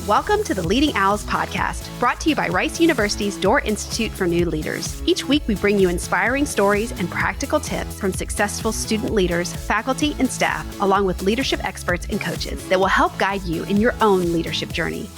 Welcome to the Leading Owls podcast, brought to you by Rice University's Doerr Institute for New Leaders. Each week, we bring you inspiring stories and practical tips from successful student leaders, faculty, and staff, along with leadership experts and coaches that will help guide you in your own leadership journey.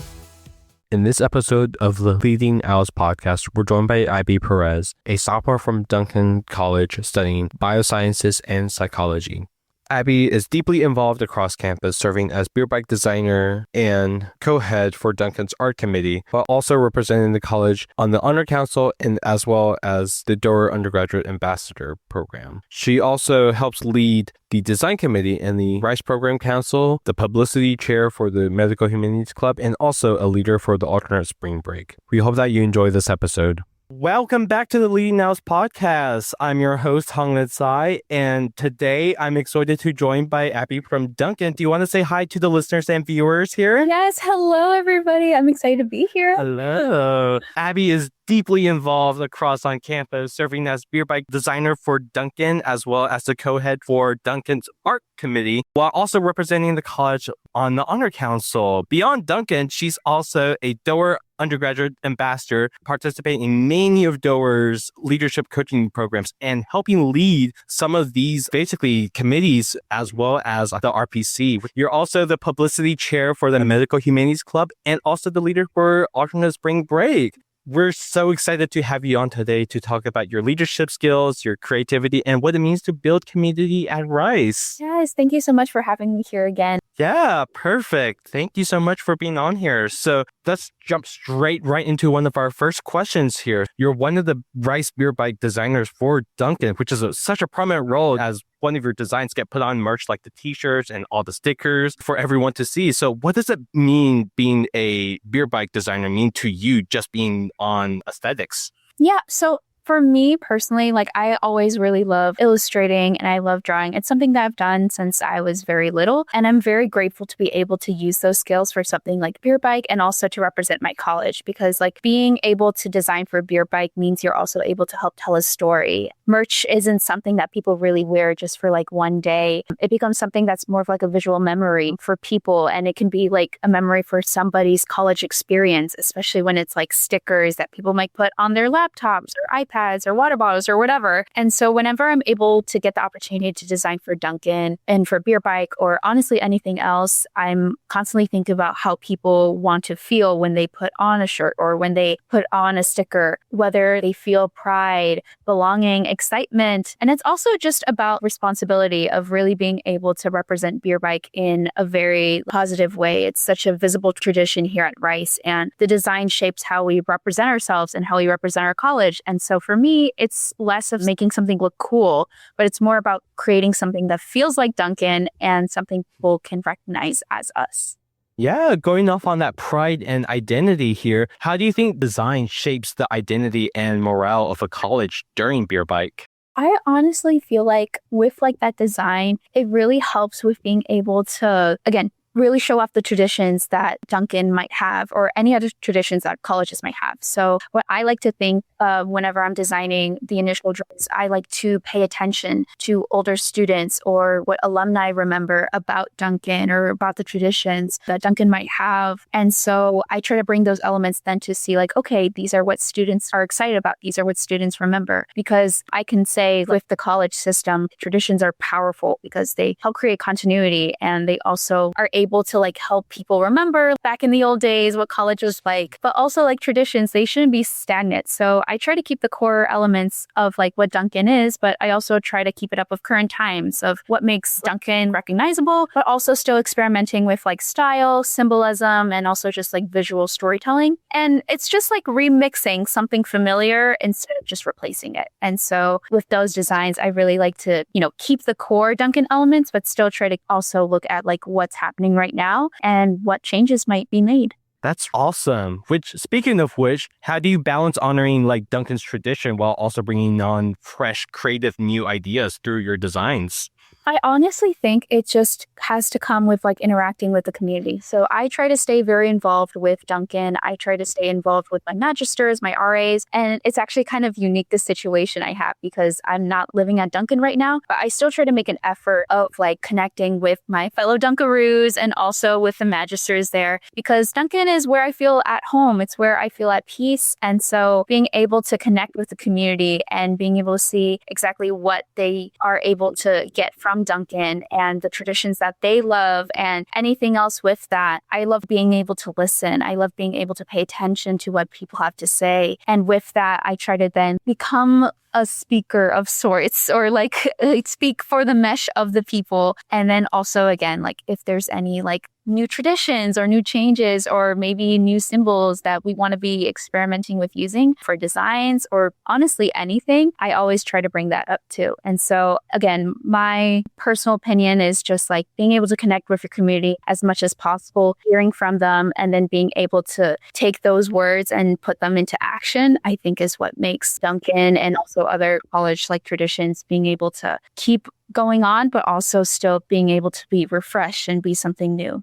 In this episode of the Leading Owls podcast, we're joined by Abby Perez, a sophomore from Duncan College studying biosciences and psychology. Abby is deeply involved across campus, serving as beer bike designer and co-head for Duncan's Art Committee, while also representing the college on the Honor Council and as well as the Doerr Undergraduate Ambassador program. She also helps lead the Design Committee and the Rice Program Council, the Publicity Chair for the Medical Humanities Club, and also a leader for the Alternate Spring Break. We hope that you enjoy this episode. Welcome back to the Leading Owls podcast. I'm your host, Hong Tsai, and today I'm excited to join by Abby from Duncan. Do you want to say hi to the listeners and viewers here? Yes, hello everybody. I'm excited to be here. Hello. Abby is deeply involved across on campus, serving as beer bike designer for Duncan, as well as the co-head for Duncan's Art Committee, while also representing the college on the Honor Council. Beyond Duncan, she's also a Doerr Undergraduate Ambassador, participating in many of Doerr's leadership coaching programs and helping lead some of these basically committees as well as the RPC. You're also the Publicity Chair for the Medical Humanities Club and also the leader for Alternate Spring Break. We're so excited to have you on today to talk about your leadership skills, your creativity, and what it means to build community at Rice. Yes, thank you so much for having me here again. Yeah, perfect. Thank you so much for being on here. So let's jump right into one of our first questions here. You're one of the Rice beer bike designers for Duncan, which is such a prominent role as one of your designs get put on merch like the t-shirts and all the stickers for everyone to see. So what does it mean being a beer bike designer mean to you, just being on aesthetics? Yeah, so for me personally, I always really love illustrating and I love drawing. It's something that I've done since I was very little. And I'm very grateful to be able to use those skills for something like beer bike and also to represent my college, because being able to design for beer bike means you're also able to help tell a story. Merch isn't something that people really wear just for one day. It becomes something that's more of a visual memory for people. And it can be a memory for somebody's college experience, especially when it's stickers that people might put on their laptops or iPads or water bottles or whatever. And so whenever I'm able to get the opportunity to design for Duncan and for beer bike or honestly anything else, I'm constantly thinking about how people want to feel when they put on a shirt or when they put on a sticker, whether they feel pride, belonging, excitement. And it's also just about responsibility of really being able to represent beer bike in a very positive way. It's such a visible tradition here at Rice, and the design shapes how we represent ourselves and how we represent our college. And so for me, it's less of making something look cool, but it's more about creating something that feels like Duncan and something people can recognize as us. Yeah, going off on that pride and identity here, how do you think design shapes the identity and morale of a college during beer bike? I honestly feel with that design, it really helps with being able to, again, really show off the traditions that Duncan might have or any other traditions that colleges might have. So what I like to think whenever I'm designing the initial drawings, I like to pay attention to older students or what alumni remember about Duncan or about the traditions that Duncan might have. And so I try to bring those elements then to see okay, these are what students are excited about. These are what students remember. Because I can say with the college system, traditions are powerful because they help create continuity and they also are able to help people remember back in the old days what college was like. But also traditions, they shouldn't be stagnant. So I try to keep the core elements of what Duncan is, but I also try to keep it up with current times of what makes Duncan recognizable, but also still experimenting with style, symbolism, and also just visual storytelling. And it's just remixing something familiar instead of just replacing it. And so with those designs, I really like to, keep the core Duncan elements, but still try to also look at what's happening right now and what changes might be made. That's awesome. Speaking of which, how do you balance honoring Duncan's tradition while also bringing on fresh, creative, new ideas through your designs? I honestly think it just has to come with like interacting with the community. So I try to stay very involved with Duncan. I try to stay involved with my magisters, my RAs, and it's actually kind of unique, the situation I have, because I'm not living at Duncan right now, but I still try to make an effort of like connecting with my fellow Dunkaroos and also with the magisters there, because Duncan is where I feel at home. It's where I feel at peace. And so being able to connect with the community and being able to see exactly what they are able to get from Duncan and the traditions that they love and anything else with that. I love being able to listen. I love being able to pay attention to what people have to say. And with that, I try to then become a speaker of sorts, or like speak for the mesh of the people. And then also, again, like if there's any like new traditions or new changes or maybe new symbols that we want to be experimenting with using for designs or honestly anything, I always try to bring that up too. And so again, my personal opinion is just like being able to connect with your community as much as possible, hearing from them, and then being able to take those words and put them into action, I think is what makes Duncan and also other college like traditions being able to keep going on, but also still being able to be refreshed and be something new.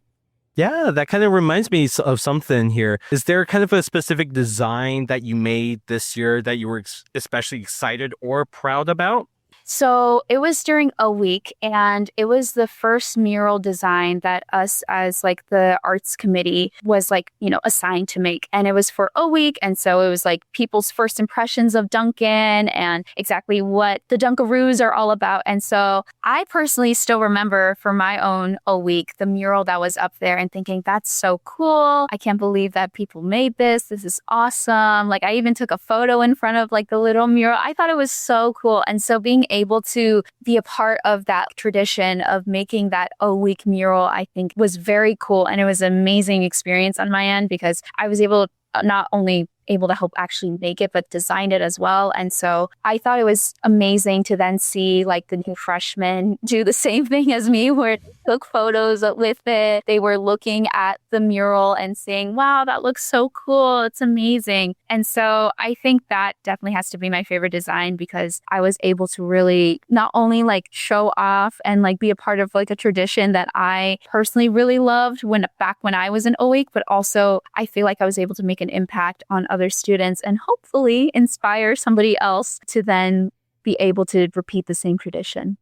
Yeah, that kind of reminds me of something here. Is there kind of a specific design that you made this year that you were especially excited or proud about? So it was during a week, and it was the first mural design that us as like the arts committee was like, assigned to make. And it was for a week. And so it was like people's first impressions of Duncan and exactly what the Dunkaroos are all about. And so I personally still remember for my own a week, the mural that was up there and thinking, that's so cool. I can't believe that people made this. This is awesome. Like I even took a photo in front of like the little mural. I thought it was so cool. And so being able to be a part of that tradition of making that week mural, I think was very cool. And it was an amazing experience on my end because I was able not only able to help actually make it, but design it as well. And so I thought it was amazing to then see like the new freshmen do the same thing as me, where they took photos with it. They were looking at the mural and saying, wow, that looks so cool. It's amazing. And so I think that definitely has to be my favorite design, because I was able to really not only like show off and like be a part of like a tradition that I personally really loved back when I was in OEIC, but also I feel like I was able to make an impact on other students and hopefully inspire somebody else to then be able to repeat the same tradition.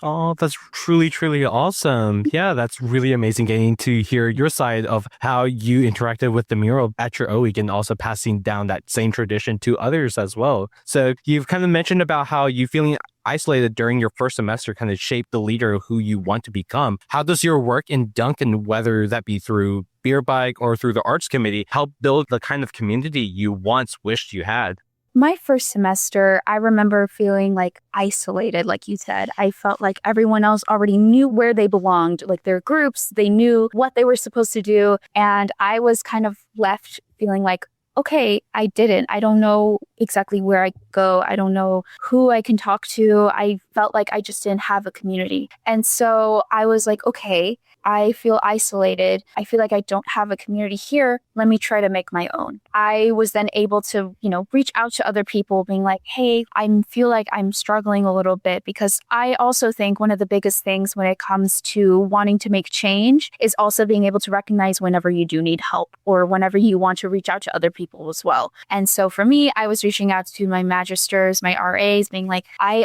Oh, that's truly, truly awesome. Yeah, that's really amazing getting to hear your side of how you interacted with the mural at your OEIC and also passing down that same tradition to others as well. So you've kind of mentioned about how you feeling isolated during your first semester kind of shaped the leader who you want to become. How does your work in Duncan, whether that be through Beer Bike or through the Arts Committee, help build the kind of community you once wished you had? My first semester, I remember feeling like isolated, like you said. I felt like everyone else already knew where they belonged, like their groups, they knew what they were supposed to do. And I was kind of left feeling like, okay, I didn't. I don't know exactly where I go. I don't know who I can talk to. I felt like I just didn't have a community. And so I was like, okay, I feel isolated. I feel like I don't have a community here. Let me try to make my own. I was then able to, reach out to other people being like, hey, I feel like I'm struggling a little bit, because I also think one of the biggest things when it comes to wanting to make change is also being able to recognize whenever you do need help or whenever you want to reach out to other people as well. And so for me, I was reaching out to my magisters, my RAs, being like, I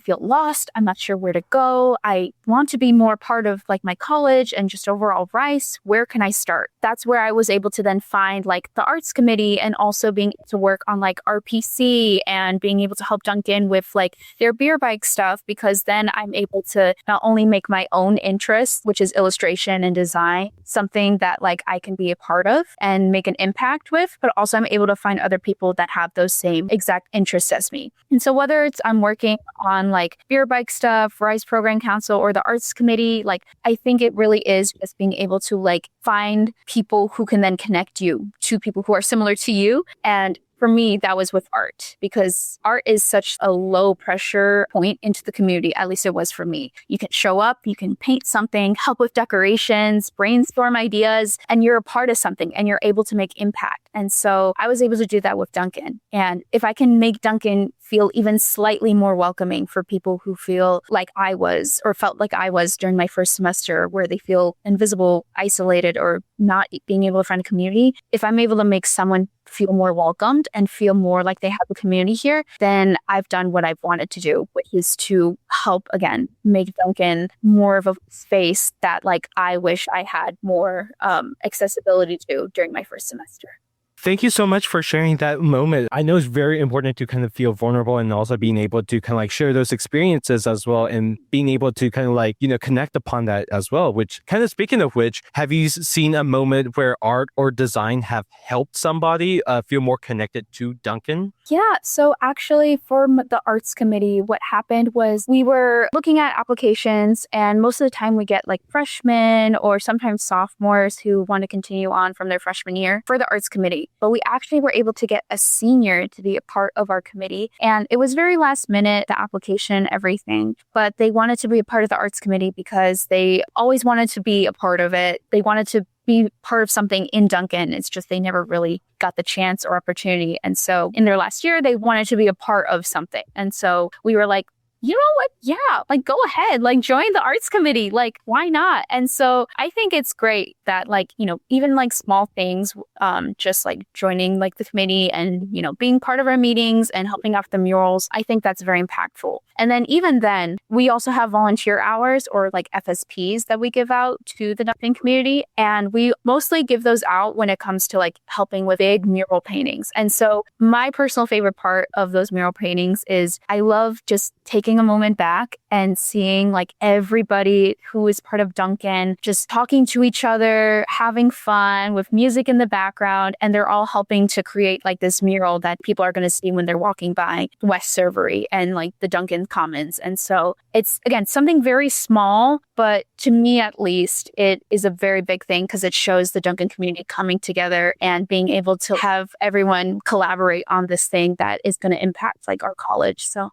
feel lost. I'm not sure where to go. I want to be more part of like my college and just overall Rice. Where can I start? That's where I was able to then find like the arts committee, and also being able to work on like RPC and being able to help Duncan with like their beer bike stuff, because then I'm able to not only make my own interest, which is illustration and design, something that like I can be a part of and make an impact with, but also I'm able to find other people that have those same exact interests as me. And so whether it's I'm working on like beer bike stuff, Rice Program Council, or the arts committee, like I think it really is just being able to like find people who can then connect you to people who are similar to you. And for me, that was with art, because art is such a low pressure point into the community. At least it was for me. You can show up, you can paint something, help with decorations, brainstorm ideas, and you're a part of something and you're able to make impact. And so I was able to do that with Duncan. And if I can make Duncan feel even slightly more welcoming for people who feel like I was or felt like I was during my first semester, where they feel invisible, isolated, or not being able to find a community, if I'm able to make someone feel more welcomed and feel more like they have a community here, then I've done what I've wanted to do, which is to help, again, make Duncan more of a space that like I wish I had more accessibility to during my first semester. Thank you so much for sharing that moment. I know it's very important to kind of feel vulnerable and also being able to kind of like share those experiences as well, and being able to kind of like, connect upon that as well, which kind of, speaking of which, have you seen a moment where art or design have helped somebody feel more connected to Duncan? Yeah. So actually for the arts committee, what happened was we were looking at applications, and most of the time we get like freshmen or sometimes sophomores who want to continue on from their freshman year for the arts committee. But we actually were able to get a senior to be a part of our committee. And it was very last minute, the application, everything. But they wanted to be a part of the arts committee because they always wanted to be a part of it. They wanted to be part of something in Duncan. It's just they never really got the chance or opportunity. And so in their last year, they wanted to be a part of something. And so we were like, you know what? Yeah, like go ahead, like join the arts committee. Like, why not? And so I think it's great that like, even like small things, just like joining like the committee and, being part of our meetings and helping out the murals. I think that's very impactful. And then even then, we also have volunteer hours or like FSPs that we give out to the Duncan community. And we mostly give those out when it comes to like helping with big mural paintings. And so my personal favorite part of those mural paintings is I love just taking a moment back and seeing like everybody who is part of Duncan just talking to each other, having fun with music in the background. And they're all helping to create like this mural that people are going to see when they're walking by West Servery and like the Duncan Commons. And so it's, again, something very small, but to me at least, it is a very big thing because it shows the Duncan community coming together and being able to have everyone collaborate on this thing that is going to impact like our college. So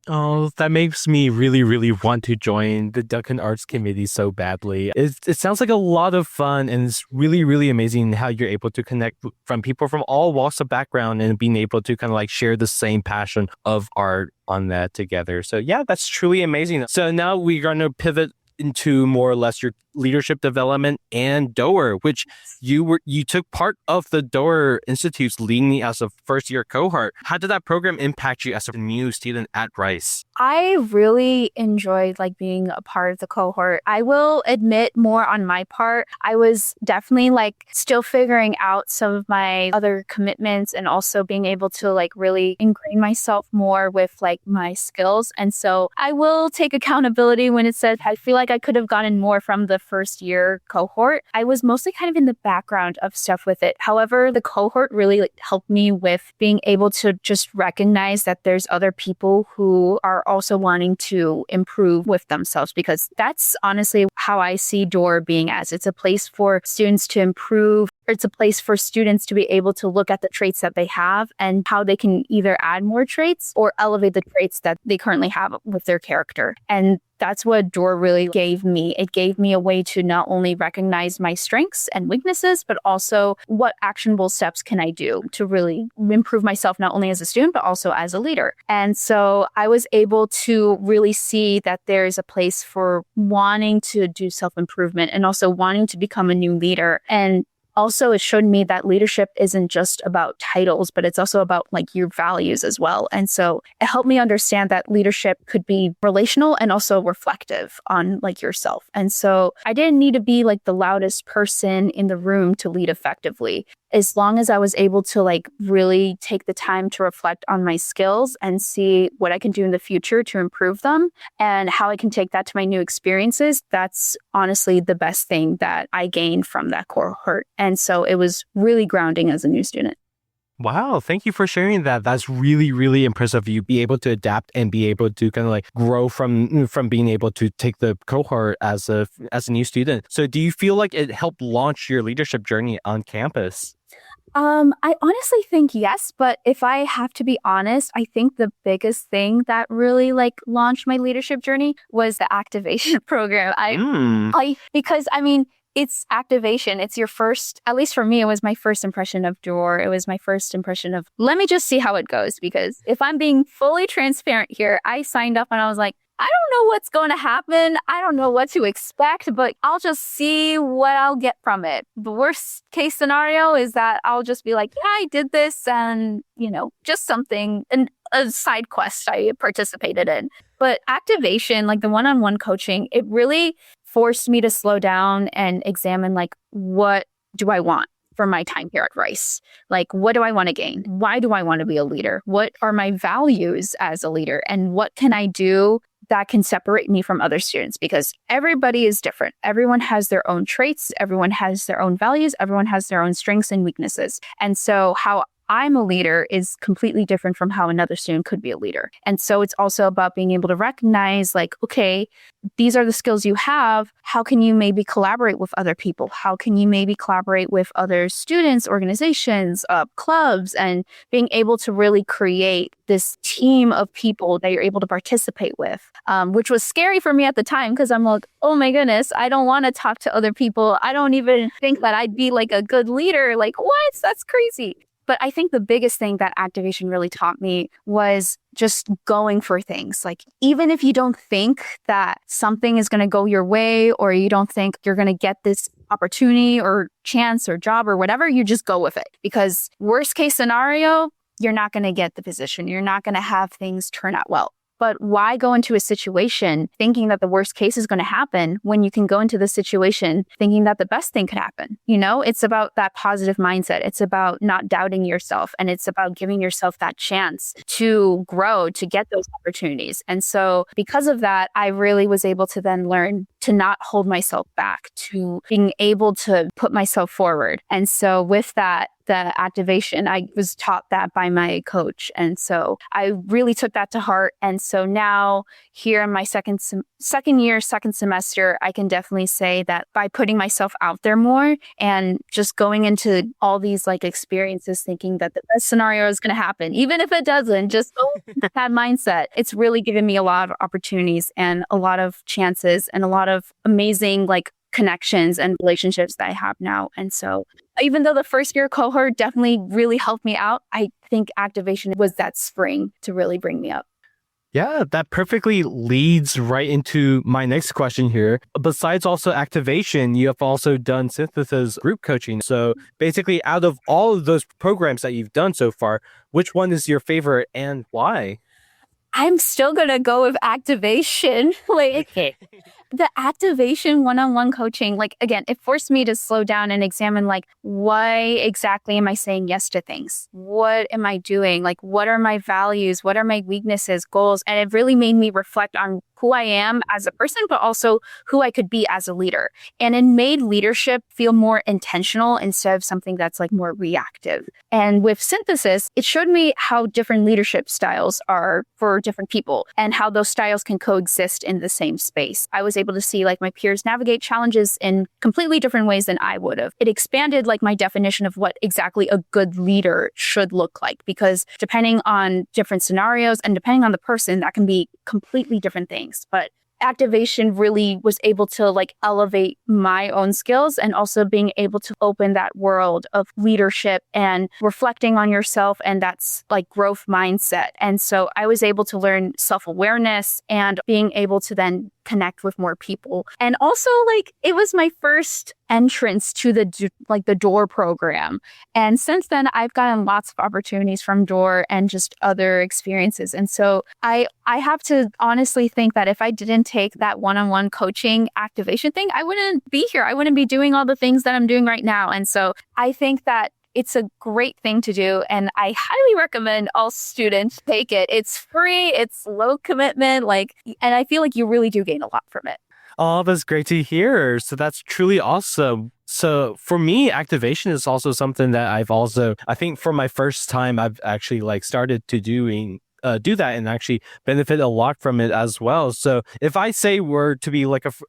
Oh, that makes me really, really want to join the Duncan Arts Committee so badly. It sounds like a lot of fun, and it's really, really amazing how you're able to connect from people from all walks of background and being able to kind of like share the same passion of art on that together. So yeah, that's truly amazing. So now we're going to pivot into more or less your leadership development and Doerr, which you took part of the Doerr Institute's Leading as a first-year cohort. How did that program impact you as a new student at Rice? I really enjoyed like being a part of the cohort. I will admit more on my part. I was definitely like still figuring out some of my other commitments and also being able to like really ingrain myself more with like my skills. And so I will take accountability when it says I feel like I could have gotten more from the first year cohort. I was mostly kind of in the background of stuff with it. However, the cohort really like helped me with being able to just recognize that there's other people who are also wanting to improve with themselves, because that's honestly how I see Doerr being as. It's a place for students to improve. It's a place for students to be able to look at the traits that they have and how they can either add more traits or elevate the traits that they currently have with their character. And that's what Doerr really gave me. It gave me a way to not only recognize my strengths and weaknesses, but also what actionable steps can I do to really improve myself, not only as a student, but also as a leader. And so I was able to really see that there's a place for wanting to do self-improvement and also wanting to become a new leader. And also, it showed me that leadership isn't just about titles, but it's also about like your values as well. And so it helped me understand that leadership could be relational and also reflective on like yourself. And so I didn't need to be like the loudest person in the room to lead effectively. As long as I was able to like really take the time to reflect on my skills and see what I can do in the future to improve them and how I can take that to my new experiences, that's honestly the best thing that I gained from that cohort. And so it was really grounding as a new student. Wow, thank you for sharing that. That's really, really impressive. You be able to adapt and be able to kind of like grow from being able to take the cohort as a new student. So do you feel like it helped launch your leadership journey on campus? I honestly think yes, but if I have to be honest, I think the biggest thing that really like launched my leadership journey was the activation program. Because I mean, it's activation. It's your first, at least for me, it was my first impression of Doerr. It was my first impression of, let me just see how it goes. Because if I'm being fully transparent here, I signed up and I was like, I don't know what's going to happen. I don't know what to expect, but I'll just see what I'll get from it. The worst case scenario is that I'll just be like, yeah, I did this and, just something, a side quest I participated in. But activation, like the one-on-one coaching, it really forced me to slow down and examine, like, what do I want for my time here at Rice? Like, what do I want to gain? Why do I want to be a leader? What are my values as a leader? And what can I do that can separate me from other students? Because everybody is different. Everyone has their own traits. Everyone has their own values. Everyone has their own strengths and weaknesses. And so how I'm a leader is completely different from how another student could be a leader. And so it's also about being able to recognize, like, okay, these are the skills you have. How can you maybe collaborate with other people? How can you maybe collaborate with other students, organizations, clubs, and being able to really create this team of people that you're able to participate with, which was scary for me at the time because I'm like, oh my goodness, I don't want to talk to other people. I don't even think that I'd be like a good leader. Like, what? That's crazy. But I think the biggest thing that activation really taught me was just going for things. Like, even if you don't think that something is going to go your way, or you don't think you're going to get this opportunity or chance or job or whatever, you just go with it. Because worst case scenario, you're not going to get the position. You're not going to have things turn out well. But why go into a situation thinking that the worst case is going to happen when you can go into the situation thinking that the best thing could happen? It's about that positive mindset. It's about not doubting yourself. And it's about giving yourself that chance to grow, to get those opportunities. And so because of that, I really was able to then learn to not hold myself back, to being able to put myself forward. And so with that, the activation, I was taught that by my coach. And so I really took that to heart. And so now here in my second semester, I can definitely say that by putting myself out there more and just going into all these like experiences, thinking that the best scenario is going to happen, even if it doesn't, just go with that mindset. It's really given me a lot of opportunities and a lot of chances and a lot of amazing connections and relationships that I have now. And so even though the first year cohort definitely really helped me out, I think activation was that spring to really bring me up. Yeah, that perfectly leads right into my next question here. Besides also activation, you have also done synthesis group coaching. So basically, out of all of those programs that you've done so far, which one is your favorite and why? I'm still going to go with activation. The activation one-on-one coaching, again, it forced me to slow down and examine, why exactly am I saying yes to things? What am I doing? What are my values? What are my weaknesses, goals? And it really made me reflect on who I am as a person, but also who I could be as a leader. And it made leadership feel more intentional instead of something that's more reactive. And with synthesis, it showed me how different leadership styles are for different people and how those styles can coexist in the same space. I was able to see my peers navigate challenges in completely different ways than I would have. It expanded my definition of what exactly a good leader should look like, because depending on different scenarios and depending on the person, that can be completely different things. But activation really was able to elevate my own skills and also being able to open that world of leadership and reflecting on yourself, and that's growth mindset. And so I was able to learn self-awareness and being able to then connect with more people. And also it was my first entrance to the Doerr program. And since then I've gotten lots of opportunities from Doerr and just other experiences. And so I have to honestly think that if I didn't take that one-on-one coaching activation thing, I wouldn't be here. I wouldn't be doing all the things that I'm doing right now. And so I think that it's a great thing to do, and I highly recommend all students take it. It's free, it's low commitment, and I feel you really do gain a lot from it. Oh, that's great to hear. So that's truly awesome. So for me, activation is also something that I think for my first time, I've actually started to do that and actually benefit a lot from it as well. So if I say were to be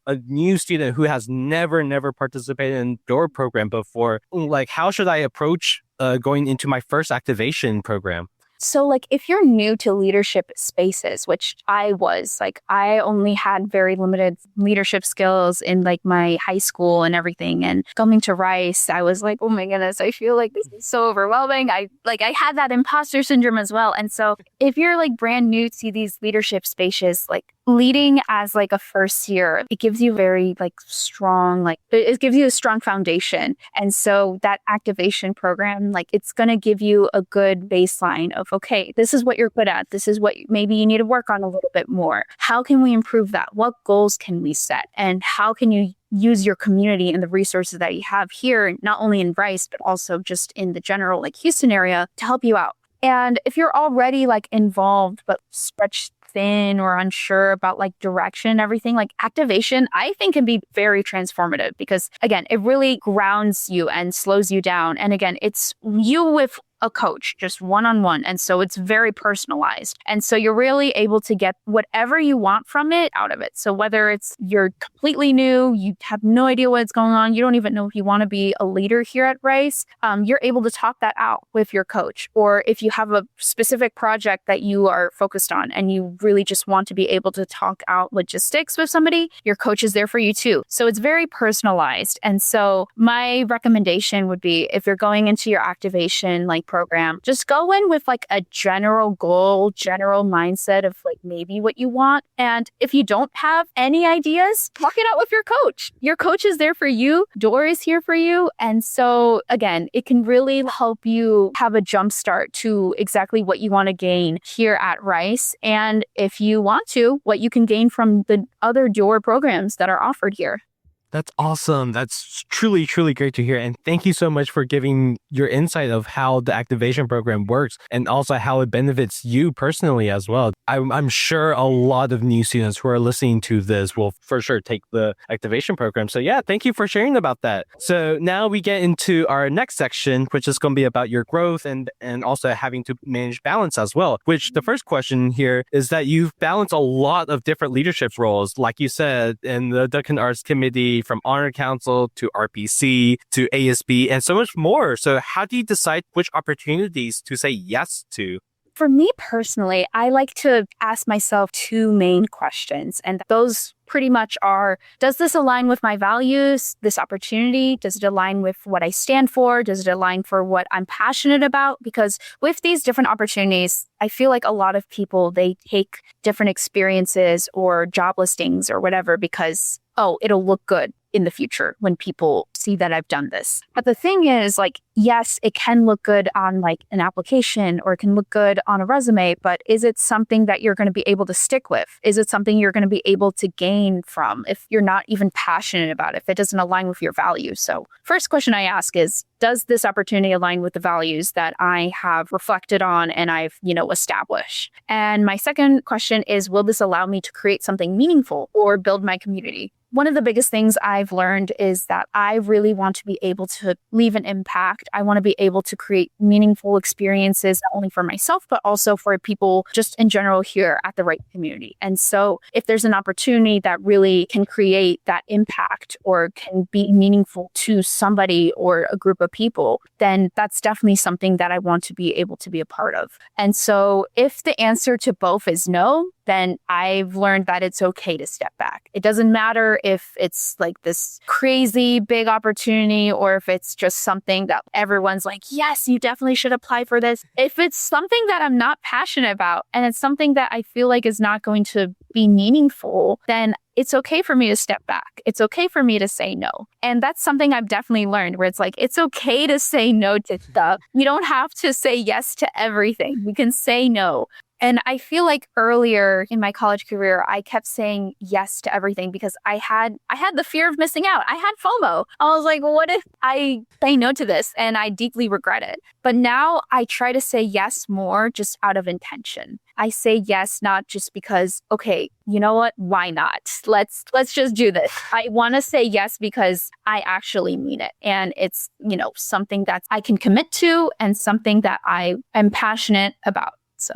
a new student who has never participated in Doerr program before, how should I approach going into my first activation program? So like if you're new to leadership spaces, which I was, like I only had very limited leadership skills in like my high school and everything. And coming to Rice, I was like, oh my goodness, I feel like this is so overwhelming. I had that imposter syndrome as well. And so if you're like brand new to these leadership spaces, like leading as like a first year, it gives you very like strong, like it gives you a strong foundation. And so that activation program, like it's going to give you a good baseline of, okay, this is what you're good at. This is what maybe you need to work on a little bit more. How can we improve that? What goals can we set? And how can you use your community and the resources that you have here, not only in Rice, but also just in the general like Houston area to help you out? And if you're already like involved, but stretched thin or unsure about like direction and everything, like activation, I think can be very transformative because again, it really grounds you and slows you down. And again, it's you with a coach, just one-on-one. And so it's very personalized. And so you're really able to get whatever you want from it out of it. So whether it's you're completely new, you have no idea what's going on, you don't even know if you want to be a leader here at Rice, you're able to talk that out with your coach. Or if you have a specific project that you are focused on and you really just want to be able to talk out logistics with somebody, your coach is there for you too. So it's very personalized. And so my recommendation would be if you're going into your activation like program, just go in with like a general goal, general mindset of like maybe what you want. And if you don't have any ideas, talk it out with your coach. Your coach is there for you. Doerr is here for you. And so again, it can really help you have a jump start to exactly what you want to gain here at Rice. And if you want to, what you can gain from the other Doerr programs that are offered here. That's awesome. That's truly, truly great to hear. And thank you so much for giving your insight of how the activation program works and also how it benefits you personally as well. I'm sure a lot of new students who are listening to this will for sure take the activation program. So yeah, thank you for sharing about that. So now we get into our next section, which is going to be about your growth and also having to manage balance as well, which the first question here is that you've balanced a lot of different leadership roles, like you said, in the Duncan Arts Committee, from Honor Council to RPC to ASB and so much more. So how do you decide which opportunities to say yes to? For me personally, I like to ask myself two main questions. And those pretty much are, does this align with my values, this opportunity? Does it align with what I stand for? Does it align for what I'm passionate about? Because with these different opportunities, I feel like a lot of people, they take different experiences or job listings or whatever because, oh, it'll look good in the future when people see that I've done this. But the thing is, like, yes, it can look good on like an application or it can look good on a resume, but is it something that you're going to be able to stick with? Is it something you're going to be able to gain from if you're not even passionate about it, if it doesn't align with your values? So first question I ask is, does this opportunity align with the values that I have reflected on and I've, established? And my second question is, will this allow me to create something meaningful or build my community? One of the biggest things I've learned is that I really want to be able to leave an impact. I want to be able to create meaningful experiences, not only for myself, but also for people just in general here at the Rice community. And so if there's an opportunity that really can create that impact or can be meaningful to somebody or a group of people, then that's definitely something that I want to be able to be a part of. And so if the answer to both is no, then I've learned that it's okay to step back. It doesn't matter if it's like this crazy big opportunity or if it's just something that everyone's like, yes, you definitely should apply for this. If it's something that I'm not passionate about and it's something that I feel like is not going to be meaningful, then it's okay for me to step back. It's okay for me to say no. And that's something I've definitely learned where it's like, it's okay to say no to stuff. We don't have to say yes to everything. We can say no. And I feel like earlier in my college career, I kept saying yes to everything because I had the fear of missing out. I had FOMO. I was like, what if I say no to this? And I deeply regret it. But now I try to say yes more just out of intention. I say yes, not just because, okay, you know what? Why not? Let's just do this. I want to say yes because I actually mean it. And it's, something that I can commit to and something that I am passionate about. So.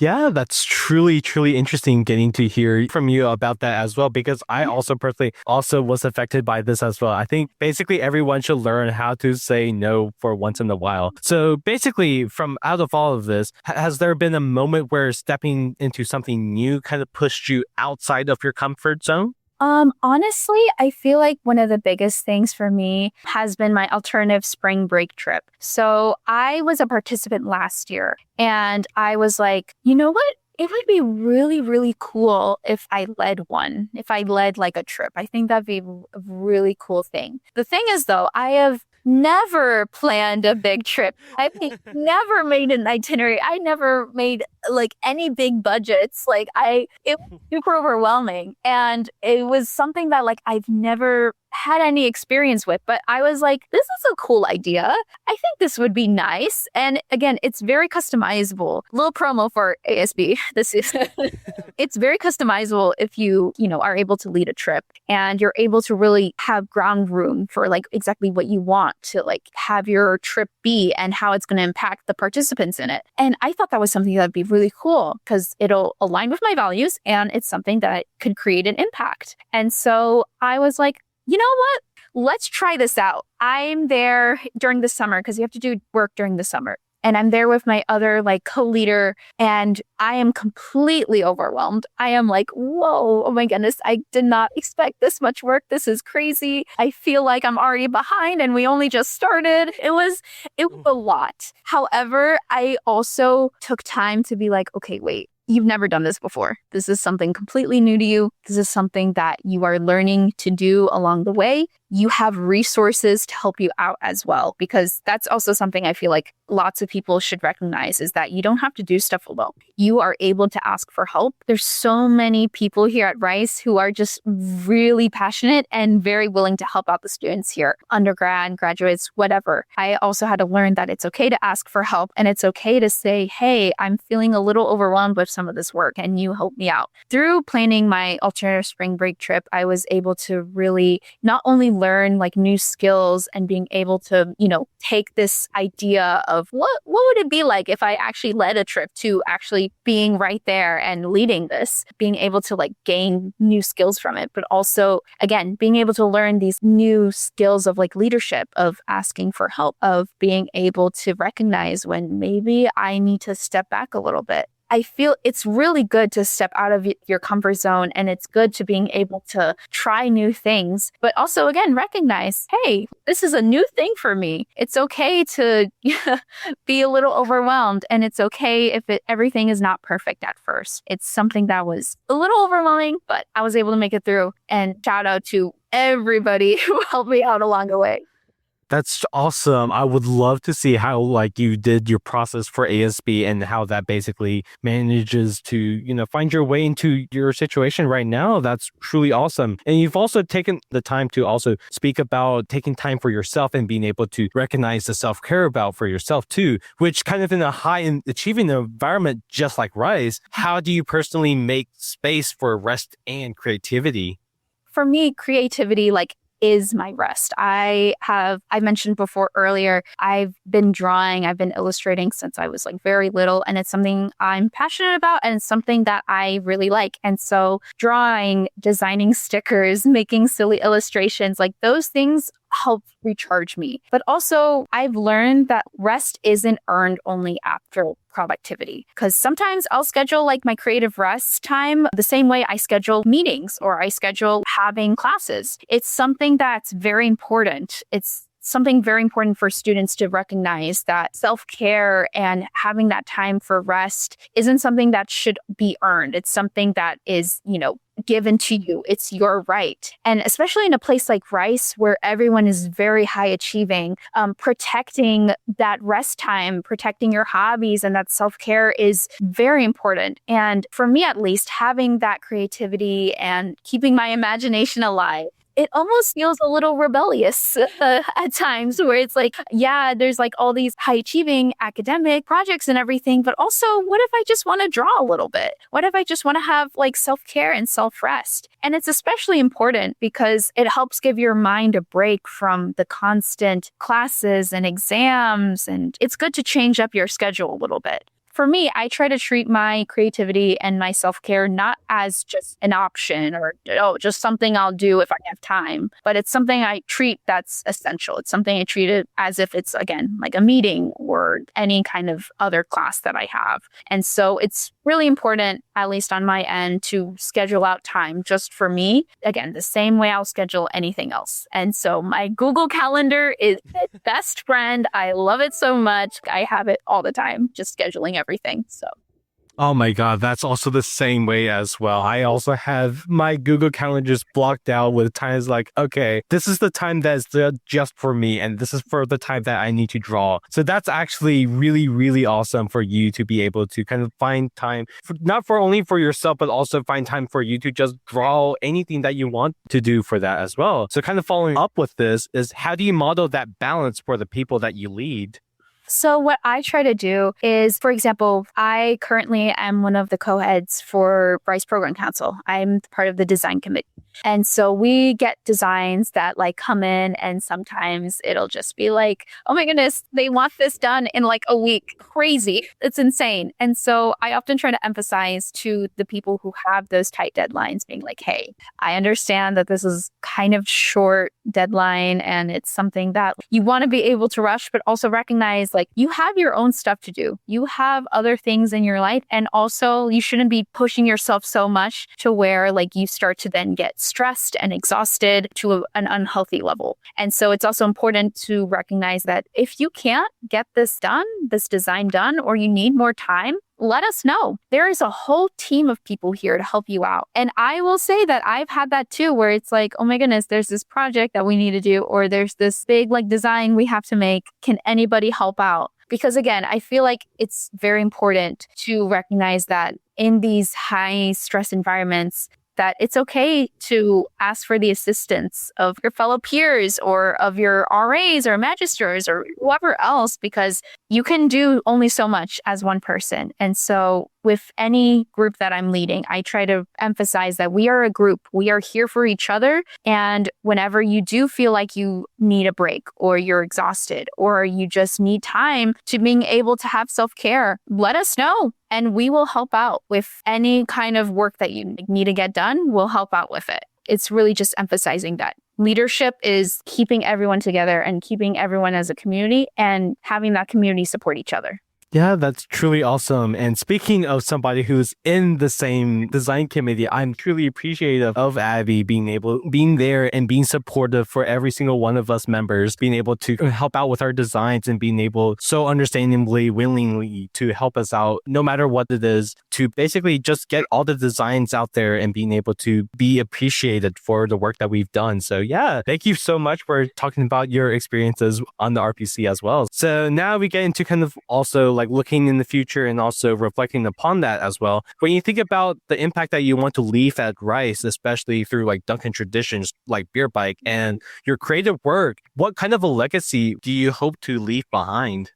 Yeah, that's truly, truly interesting getting to hear from you about that as well, because I also personally also was affected by this as well. I think basically everyone should learn how to say no for once in a while. So basically, from out of all of this, has there been a moment where stepping into something new kind of pushed you outside of your comfort zone? Honestly, I feel like one of the biggest things for me has been my alternative spring break trip. So I was a participant last year and I was like, you know what? It would be really, really cool if I led one, if I led like a trip. I think that'd be a really cool thing. The thing is, though, I have never planned a big trip. I've never made an itinerary. I never made like any big budgets. It was super overwhelming. And it was something that like I've never had any experience with, but I was like, this is a cool idea. I think this would be nice. And again, it's very customizable. Little promo for ASB. This is, it's very customizable if you are able to lead a trip and you're able to really have ground room for like exactly what you want to like have your trip be and how it's going to impact the participants in it. And I thought that was something that would be really cool because it'll align with my values and it's something that could create an impact. And so I was like, you know what? Let's try this out. I'm there during the summer because you have to do work during the summer. And I'm there with my other like co-leader and I am completely overwhelmed. I am like, whoa, oh my goodness, I did not expect this much work. This is crazy. I feel like I'm already behind and we only just started. It was a lot. However, I also took time to be like, okay, wait. You've never done this before. This is something completely new to you. This is something that you are learning to do along the way. You have resources to help you out as well, because that's also something I feel like lots of people should recognize is that you don't have to do stuff alone. You are able to ask for help. There's so many people here at Rice who are just really passionate and very willing to help out the students here, undergrad, graduates, whatever. I also had to learn that it's okay to ask for help and it's okay to say, hey, I'm feeling a little overwhelmed with some of this work and you help me out. Through planning my alternative spring break trip, I was able to really not only learn like new skills and being able to, take this idea of what would it be like if I actually led a trip to actually being right there and leading this, being able to like gain new skills from it, but also again, being able to learn these new skills of like leadership, of asking for help, of being able to recognize when maybe I need to step back a little bit. I feel it's really good to step out of your comfort zone and it's good to being able to try new things, but also again, recognize, hey, this is a new thing for me. It's okay to be a little overwhelmed and it's okay if everything is not perfect at first. It's something that was a little overwhelming, but I was able to make it through, and shout out to everybody who helped me out along the way. That's awesome. I would love to see how like you did your process for ASB and how that basically manages to, find your way into your situation right now. That's truly awesome. And you've also taken the time to also speak about taking time for yourself and being able to recognize the self-care about for yourself too, which kind of in a high and achieving environment just like Rice, how do you personally make space for rest and creativity? For me, creativity, is my rest. I mentioned before earlier, I've been drawing, I've been illustrating since I was very little, and it's something I'm passionate about and it's something that I really like. And so drawing, designing stickers, making silly illustrations, those things help recharge me. But also I've learned that rest isn't earned only after productivity, because sometimes I'll schedule my creative rest time the same way I schedule meetings or I schedule having classes. It's something that's very important. It's something very important for students to recognize that self-care and having that time for rest isn't something that should be earned. It's something that is, given to you. It's your right. And especially in a place like Rice, where everyone is very high achieving, protecting that rest time, protecting your hobbies and that self-care is very important. And for me, at least, having that creativity and keeping my imagination alive, it almost feels a little rebellious at times, where it's there's all these high achieving academic projects and everything, but also what if I just want to draw a little bit? What if I just want to have self-care and self-rest? And it's especially important because it helps give your mind a break from the constant classes and exams. And it's good to change up your schedule a little bit. for me, I try to treat my creativity and my self-care not as just an option or, just something I'll do if I have time, but it's something I treat that's essential. It's something I treat it as if it's, again, like a meeting or any kind of other class that I have. And so it's really important, at least on my end, to schedule out time just for me. Again, the same way I'll schedule anything else. And so my Google Calendar is my best friend. I love it so much. I have it all the time, just scheduling everything. So. Oh my God, that's also the same way as well. I also have my Google Calendars blocked out with times like, okay, this is the time that's just for me, and this is for the time that I need to draw. So that's actually really, really awesome for you to be able to kind of find time, not for only for yourself, but also find time for you to just draw anything that you want to do for that as well. So kind of following up with this is, how do you model that balance for the people that you lead? So what I try to do is, for example, I currently am one of the co-heads for Rice Program Council. I'm part of the design committee. And so we get designs that like come in, and sometimes it'll just be like, oh my goodness, they want this done in like a week. Crazy. It's insane. And so I often try to emphasize to the people who have those tight deadlines being like, hey, I understand that this is kind of short deadline and it's something that you want to be able to rush, but also recognize like you have your own stuff to do. You have other things in your life. And also you shouldn't be pushing yourself so much to where like you start to then get stressed and exhausted to an unhealthy level. And so it's also important to recognize that if you can't get this done, this design done, or you need more time, let us know. There is a whole team of people here to help you out. And I will say that I've had that too, where it's like, oh my goodness, there's this project that we need to do, or there's this big like design we have to make. Can anybody help out? Because again, I feel like it's very important to recognize that in these high stress environments, that it's okay to ask for the assistance of your fellow peers or of your RAs or magisters or whoever else, because you can do only so much as one person. And so with any group that I'm leading, I try to emphasize that we are a group. We are here for each other. And whenever you do feel like you need a break or you're exhausted or you just need time to being able to have self-care, let us know. And we will help out with any kind of work that you need to get done. We'll help out with it. It's really just emphasizing that leadership is keeping everyone together and keeping everyone as a community and having that community support each other. Yeah, that's truly awesome. And speaking of somebody who's in the same design committee, I'm truly appreciative of Abby being there and being supportive for every single one of us members, being able to help out with our designs and being able so understandingly, willingly to help us out, no matter what it is, to basically just get all the designs out there and being able to be appreciated for the work that we've done. So yeah, thank you so much for talking about your experiences on the RPC as well. So now we get into kind of also like looking in the future and also reflecting upon that as well. When you think about the impact that you want to leave at Rice, especially through like Duncan traditions like Beer Bike and your creative work, what kind of a legacy do you hope to leave behind?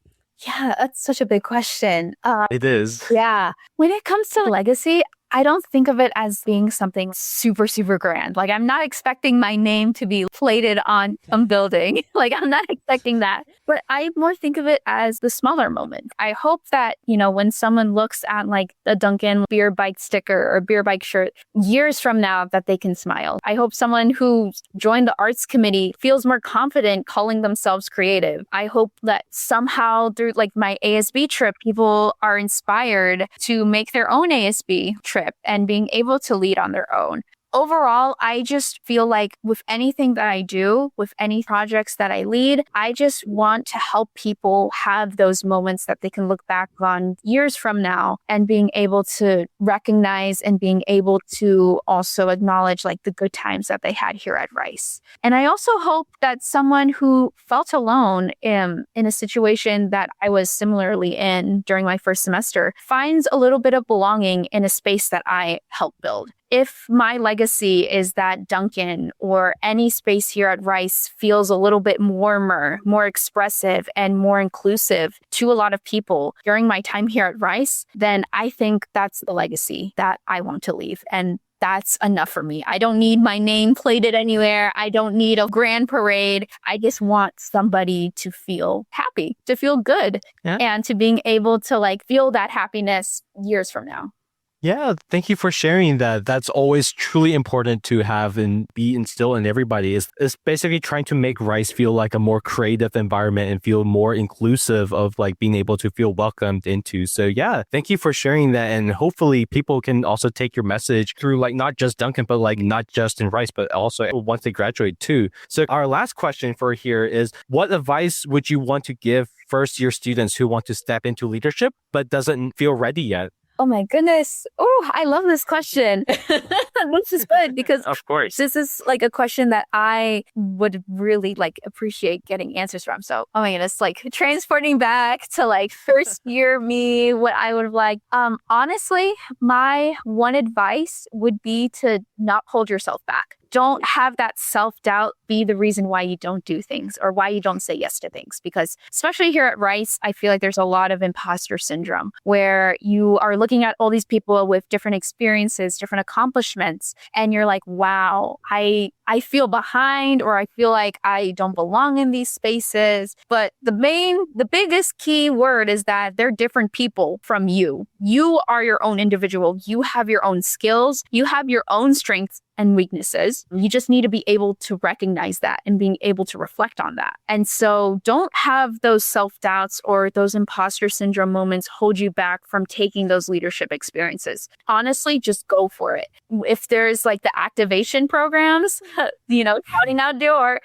Yeah, that's such a big question. It is. Yeah. When it comes to legacy, I don't think of it as being something super, super grand. Like, I'm not expecting my name to be plated on some building. Like, I'm not expecting that. But I more think of it as the smaller moment. I hope that, when someone looks at like the Duncan beer bike sticker or beer bike shirt years from now, that they can smile. I hope someone who joined the arts committee feels more confident calling themselves creative. I hope that somehow through like my ASB trip, people are inspired to make their own ASB trip and being able to lead on their own. Overall, I just feel like with anything that I do, with any projects that I lead, I just want to help people have those moments that they can look back on years from now and being able to recognize and being able to also acknowledge like the good times that they had here at Rice. And I also hope that someone who felt alone in a situation that I was similarly in during my first semester finds a little bit of belonging in a space that I helped build. If my legacy is that Duncan or any space here at Rice feels a little bit warmer, more expressive, and more inclusive to a lot of people during my time here at Rice, then I think that's the legacy that I want to leave. And that's enough for me. I don't need my name plated anywhere. I don't need a grand parade. I just want somebody to feel happy, to feel good, and to being able to like feel that happiness years from now. Yeah, thank you for sharing that. That's always truly important to have and be instilled in everybody. It's basically trying to make Rice feel like a more creative environment and feel more inclusive of like being able to feel welcomed into. So yeah, thank you for sharing that. And hopefully people can also take your message through like not just Duncan, but like not just in Rice, but also once they graduate too. So our last question for here is, what advice would you want to give first year students who want to step into leadership, but doesn't feel ready yet? Oh my goodness. Oh, I love this question. This is good because Of course. this is like a question that I would really like appreciate getting answers from. So, oh my goodness, like transporting back to like first year me, what I would have liked. Honestly, my one advice would be to not hold yourself back. Don't have that self-doubt be the reason why you don't do things or why you don't say yes to things. Because especially here at Rice, I feel like there's a lot of imposter syndrome where you are looking at all these people with different experiences, different accomplishments, and you're like, wow, I feel behind, or I feel like I don't belong in these spaces. But the biggest key word is that they're different people from you. You are your own individual. You have your own skills. You have your own strengths and weaknesses. You just need to be able to recognize that and being able to reflect on that. And so don't have those self-doubts or those imposter syndrome moments hold you back from taking those leadership experiences. Honestly, just go for it. If there's like the activation programs, counting out Doerr,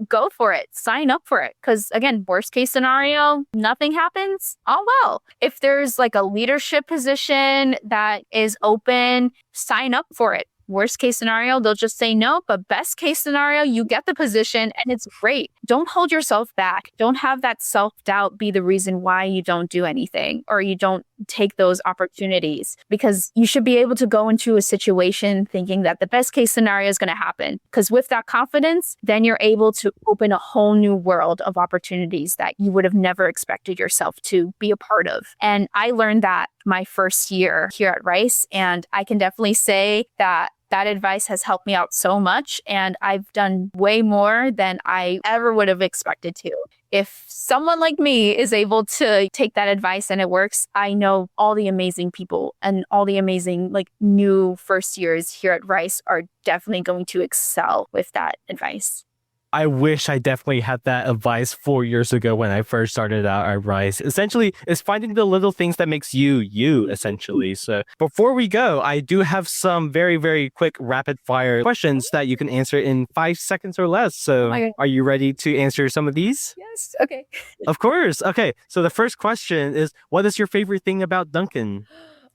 go for it. Sign up for it. Because again, worst case scenario, nothing happens. Oh, well. If there's like a leadership position that is open, sign up for it. Worst case scenario, they'll just say no. But best case scenario, you get the position and it's great. Don't hold yourself back. Don't have that self-doubt be the reason why you don't do anything or you don't take those opportunities, because you should be able to go into a situation thinking that the best case scenario is going to happen. Because with that confidence, then you're able to open a whole new world of opportunities that you would have never expected yourself to be a part of. And I learned that my first year here at Rice, and I can definitely say that advice has helped me out so much, and I've done way more than I ever would have expected to. If someone like me is able to take that advice and it works, I know all the amazing people and all the amazing like new first years here at Rice are definitely going to excel with that advice. I wish I definitely had that advice 4 years ago when I first started out at Rice. Essentially, it's finding the little things that makes you, essentially. So before we go, I do have some very, very quick rapid fire questions that you can answer in 5 seconds or less. So are you ready to answer some of these? Yes. Okay. Of course. Okay. So the first question is, what is your favorite thing about Duncan?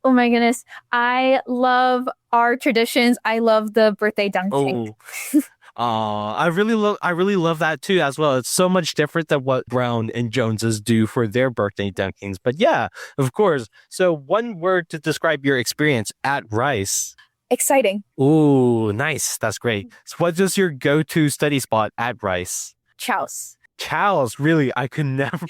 Oh my goodness. I love our traditions. I love the birthday dancing. I really love that too as well. It's so much different than what Brown and Joneses do for their birthday dunkings. But yeah, of course. So one word to describe your experience at Rice. Exciting. Ooh, nice. That's great. So what is your go-to study spot at Rice? Chow's, really, I could never.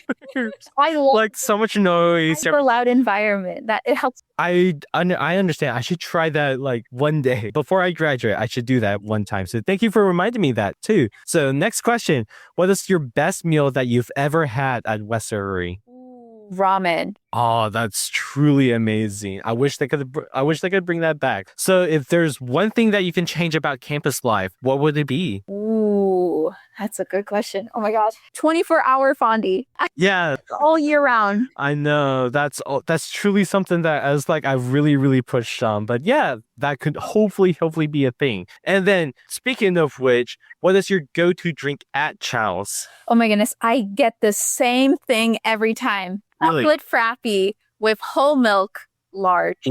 I love like so much noise. the loud environment that it helps. I understand. I should try that like one day before I graduate. I should do that one time. So thank you for reminding me that too. So next question: what is your best meal that you've ever had at West Surrey? Ramen. Oh, that's truly amazing. I wish they could bring that back. So if there's one thing that you can change about campus life, what would it be? Ooh, that's a good question. Oh my gosh. 24-hour fondue. Yeah. All year round. I know. That's truly something that I've really, really pushed on. But yeah, that could hopefully be a thing. And then speaking of which, what is your go-to drink at Chow's? Oh my goodness. I get the same thing every time. Really? Chocolate frappy with whole milk, large.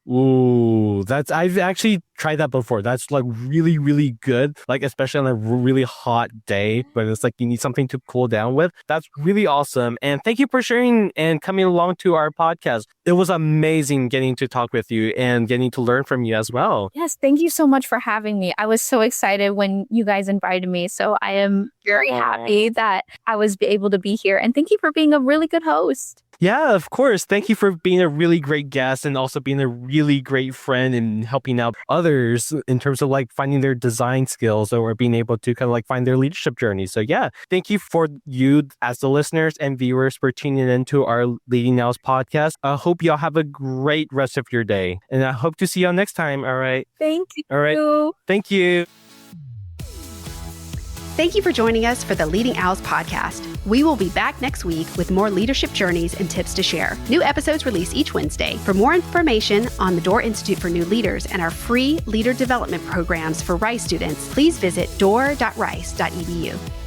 Ooh, I've actually tried that before. That's like really, really good. Like especially on a really hot day, but it's like you need something to cool down with. That's really awesome. And thank you for sharing and coming along to our podcast. It was amazing getting to talk with you and getting to learn from you as well. Yes, thank you so much for having me. I was so excited when you guys invited me. So I am very happy that I was able to be here. And thank you for being a really good host. Yeah, of course. Thank you for being a really great guest and also being a really great friend and helping out others others in terms of like finding their design skills or being able to kind of like find their leadership journey. So yeah, thank you for you as the listeners and viewers for tuning into our Leading Nows podcast. I hope y'all have a great rest of your day, and I hope to see y'all next time. All right. Thank you. All right. Thank you. Thank you for joining us for the Leading Owls podcast. We will be back next week with more leadership journeys and tips to share. New episodes release each Wednesday. For more information on the Doerr Institute for New Leaders and our free leader development programs for Rice students, please visit doerr.rice.edu.